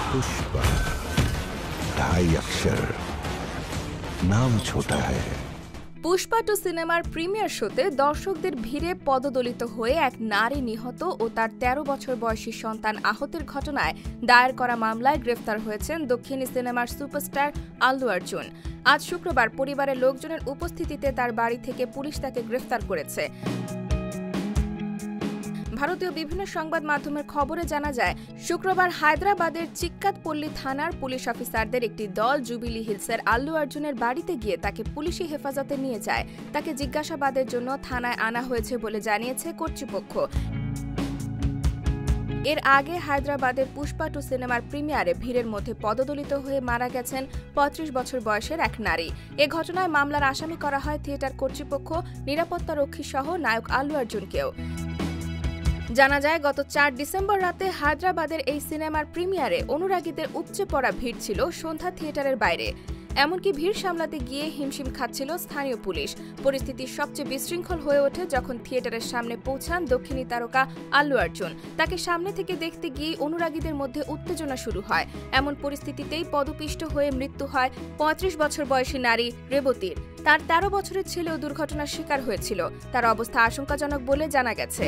पुष्पा 2.5 अक्षर नाम छोटा है। পুষ্পা 2 সিনেমার প্রিমিয়ার শোতে দর্শকদের ভিড়ে পদদলিত হয়ে এক নারী নিহত ও তার ১৩ বছর বয়সী সন্তান আহতের ঘটনায় দায়ের করা মামলায় গ্রেফতার হয়েছেন দক্ষিণী সিনেমার সুপারস্টার আল্লু অর্জুন। আজ শুক্রবার পরিবারের লোকজনের উপস্থিতিতে তার বাড়ি থেকে পুলিশ তাকে গ্রেফতার করেছে। ভারতীয় বিভিন্ন সংবাদ মাধ্যমের খবরে জানা যায়, শুক্রবার হায়দ্রাবাদের চিক্কাতপল্লী থানার পুলিশ অফিসারদের একটি দল জুবিলি হিলসের আল্লু অর্জুনের বাড়িতে গিয়ে তাকে পুলিশি হেফাজতে নিয়ে যায়। তাকে জিজ্ঞাসাবাদের জন্য থানায় আনা হয়েছে বলে জানিয়েছে কর্তৃপক্ষ। এর আগে হায়দ্রাবাদের পুষ্পা 2 সিনেমার প্রিমিয়ারে ভিড়ের মধ্যে পদদলিত হয়ে মারা গেছেন ৩৫ বছর বয়সের এক নারী। এ ঘটনায় মামলার আসামি করা হয় থিয়েটার কর্তৃপক্ষ, নিরাপত্তারক্ষী সহ নায়ক আল্লু অর্জুনকেও। জানা যায়, গত ৪ ডিসেম্বর রাতে হায়দ্রাবাদের এই সিনেমার প্রিমিয়ারে অনুরাগীদের উপচে পড়া ভিড় ছিল সন্ধ্যা থিয়েটারের বাইরে। এমনকি ভিড় সামলাতে গিয়ে হিমশিম খাচ্ছিল স্থানীয় পুলিশ। পরিস্থিতি সবচেয়ে বিশৃঙ্খল হয়ে ওঠে যখন থিয়েটারের সামনে পৌঁছান দক্ষিণী তারকা আল্লু অর্জুন। তাকে সামনে থেকে দেখতে গিয়ে অনুরাগীদের মধ্যে উত্তেজনা শুরু হয়। এমন পরিস্থিতিতেই পদপিষ্ট হয়ে মৃত্যু হয় ৩৫ বছর বয়সী নারী রেবতীর। তার ১৩ বছরের ছেলেও দুর্ঘটনার শিকার হয়েছিল। তার অবস্থা আশঙ্কাজনক বলে জানা গেছে।